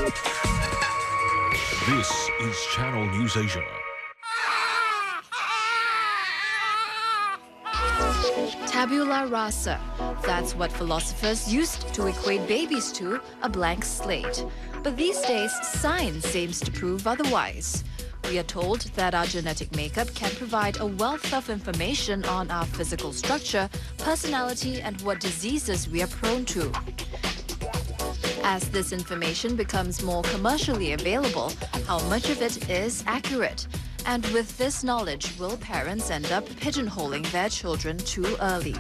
This is Channel News Asia. Tabula rasa. That's what philosophers used to equate babies to, a blank slate. But these days, science seems to prove otherwise. We are told that our genetic makeup can provide a wealth of information on our physical structure, personality, and what diseases we are prone to. As this information becomes more commercially available, how much of it is accurate? And with this knowledge, will parents end up pigeonholing their children too early?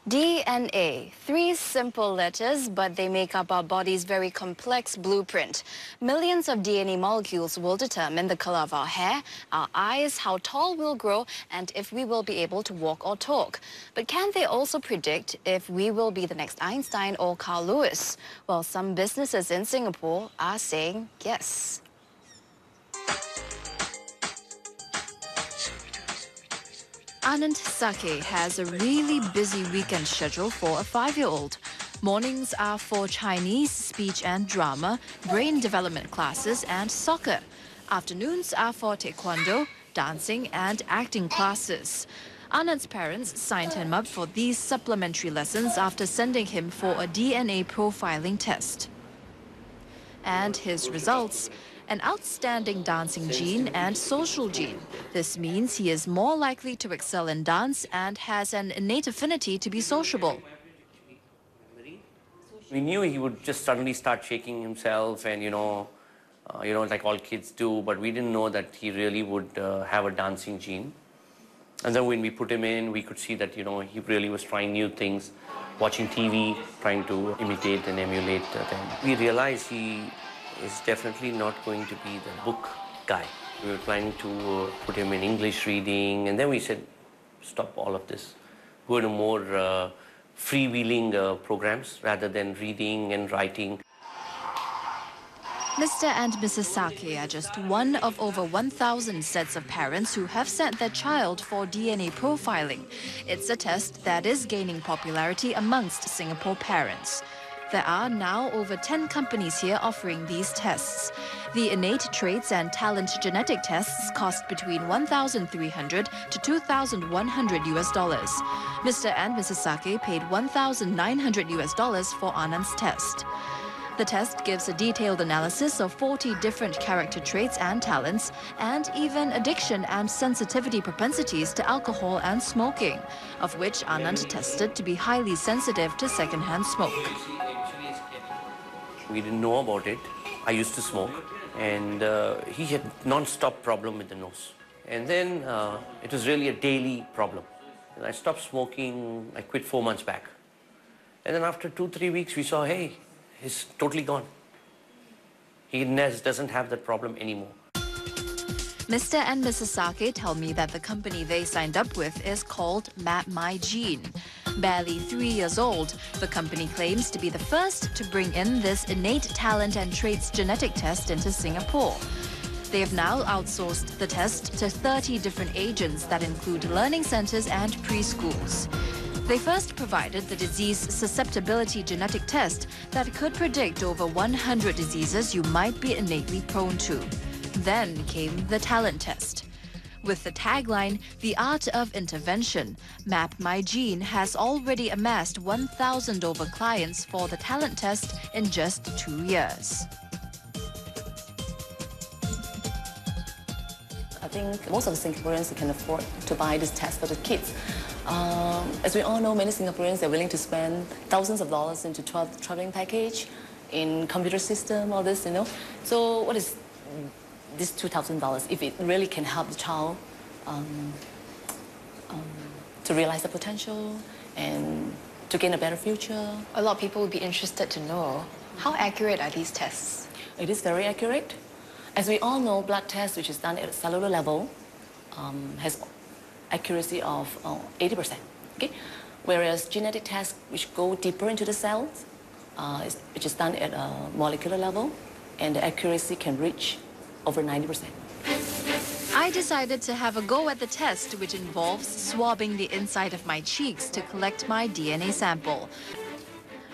DNA. 3 simple letters, but they make up our body's very complex blueprint. Millions of DNA molecules will determine the color of our hair, our eyes, how tall we'll grow, and if we will be able to walk or talk. But can they also predict if we will be the next Einstein or Carl Lewis? Well, some businesses in Singapore are saying yes. Anand Sake has a really busy weekend schedule for a 5-year-old. Mornings are for Chinese, speech and drama, brain development classes and soccer. Afternoons are for taekwondo, dancing and acting classes. Anand's parents signed him up for these supplementary lessons after sending him for a DNA profiling test. And his results: an outstanding dancing gene and social gene. This means he is more likely to excel in dance and has an innate affinity to be sociable. We knew he would just suddenly start shaking himself and, like all kids do, but we didn't know that he really would have a dancing gene. And then when we put him in, we could see that, he really was trying new things, watching TV, trying to imitate and emulate them. We realized he is definitely not going to be the book guy. We were planning to put him in English reading, and then we said, stop all of this. Go to more freewheeling programs rather than reading and writing. Mr. and Mrs. Sake are just one of over 1,000 sets of parents who have sent their child for DNA profiling. It's a test that is gaining popularity amongst Singapore parents. There are now over 10 companies here offering these tests. The Innate Traits and Talent genetic tests cost between $1,300 to $2,100. Mr. and Mrs. Sake paid $1,900 for Anand's test. The test gives a detailed analysis of 40 different character traits and talents, and even addiction and sensitivity propensities to alcohol and smoking, of which Anand tested to be highly sensitive to secondhand smoke. We didn't know about it. I used to smoke, and he had non-stop problem with the nose. And then it was really a daily problem. And I stopped smoking. I quit 4 months back. And then after 2-3 weeks, we saw, hey, he's totally gone. He doesn't have that problem anymore. Mr. and Mrs. Sake tell me that the company they signed up with is called Map My Gene. Barely 3 years old, the company claims to be the first to bring in this innate talent and traits genetic test into Singapore. They have now outsourced the test to 30 different agents that include learning centers and preschools. They first provided the disease susceptibility genetic test that could predict over 100 diseases you might be innately prone to. Then came the talent test. With the tagline, "The Art of Intervention," Map My Gene has already amassed 1,000 over clients for the talent test in just 2 years. I think most of the Singaporeans can afford to buy this test for the kids. As we all know, many Singaporeans are willing to spend thousands of dollars into traveling package, in computer system, all this, So what is this $2,000 if it really can help the child to realize the potential and to gain a better future? A lot of people would be interested to know, how accurate are these tests? It is very accurate. As we all know, blood test, which is done at a cellular level, has accuracy of 80%. Okay? Whereas genetic tests which go deeper into the cells, which is done at a molecular level, and the accuracy can reach over 90%. I decided to have a go at the test, which involves swabbing the inside of my cheeks to collect my DNA sample.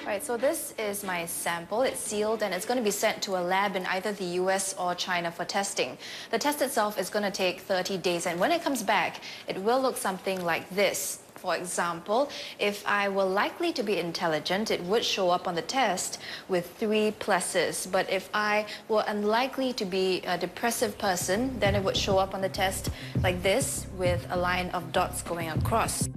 Right, so this is my sample. It's sealed and it's going to be sent to a lab in either the US or China for testing. The test itself is going to take 30 days, and when it comes back, it will look something like this. For example, if I were likely to be intelligent, it would show up on the test with 3 pluses. But if I were unlikely to be a depressive person, then it would show up on the test like this with a line of dots going across.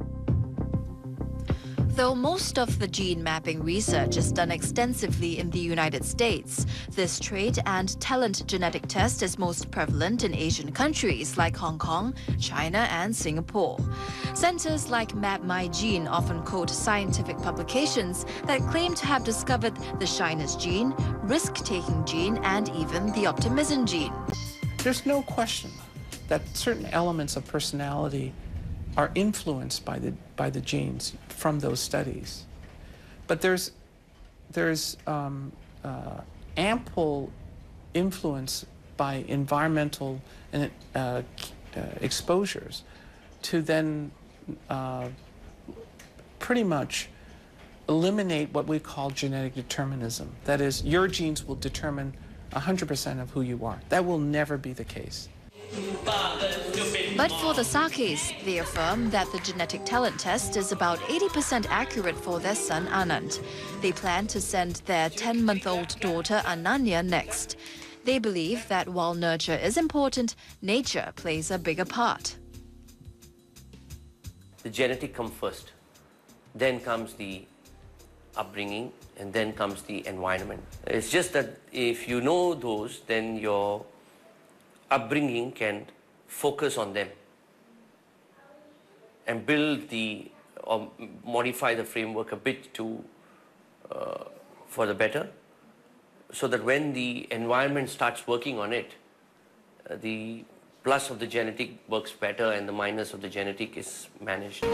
Though most of the gene mapping research is done extensively in the United States, this trait and talent genetic test is most prevalent in Asian countries like Hong Kong, China, and Singapore. Centers like Map My Gene often quote scientific publications that claim to have discovered the shyness gene, risk-taking gene, and even the optimism gene. There's no question that certain elements of personality are influenced by the genes from those studies, but there's ample influence by environmental and exposures to then pretty much eliminate what we call genetic determinism. That is, your genes will determine 100% of who you are. That will never be the case. But for the Sakis, they affirm that the genetic talent test is about 80% accurate for their son Anand. They plan to send their 10-month-old daughter Ananya next. They believe that while nurture is important, nature plays a bigger part. The genetic comes first, then comes the upbringing, and then comes the environment. It's just that if you know those, then your upbringing can focus on them and build or modify the framework a bit for the better, so that when the environment starts working on it, the plus of the genetic works better and the minus of the genetic is managed.